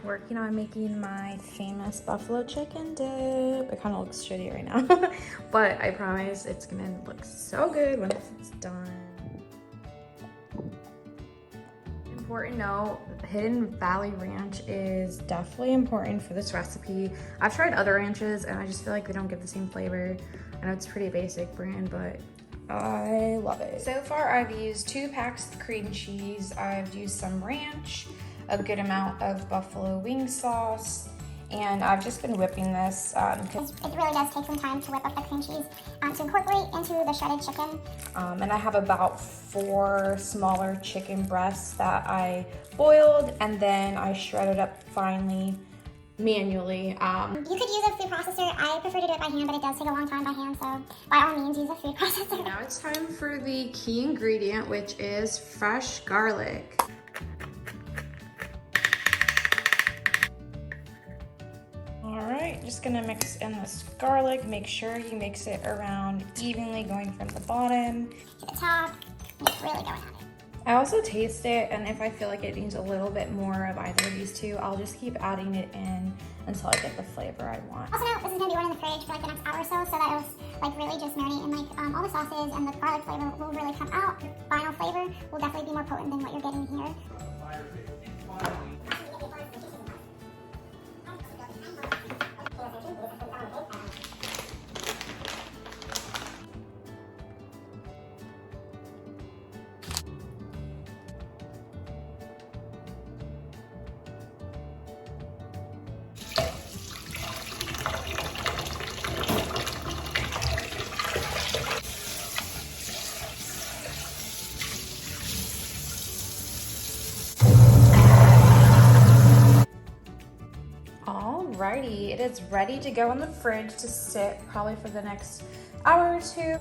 Working on making my famous buffalo chicken dip. It kind of looks shitty right now, but I promise it's gonna look so good when it's done. Important note, Hidden Valley Ranch is definitely important for this recipe. I've tried other ranches and I just feel like they don't give the same flavor. I know it's a pretty basic brand, but I love it. So far I've used 2 packs of cream cheese. I've used some ranch, a good amount of buffalo wing sauce, and I've just been whipping this. It really does take some time to whip up the cream cheese to incorporate into the shredded chicken. And I have about 4 smaller chicken breasts that I boiled and then I shredded up finely manually. You could use a food processor. I prefer to do it by hand, but it does take a long time by hand, so by all means use a food processor. Now it's time for the key ingredient, which is fresh garlic. Alright, just gonna mix in this garlic. Make sure you mix it around evenly, going from the bottom to the top. It's really going at it. I also taste it, and if I feel like it needs a little bit more of either of these two, I'll just keep adding it in until I get the flavor I want. Also note, this is gonna be going in the fridge for like the next hour or so that it'll like really just marinate and like all the sauces and the garlic flavor will really come out. The final flavor will definitely be more potent than what you're getting here. Alrighty, it is ready to go in the fridge to sit probably for the next hour or 2.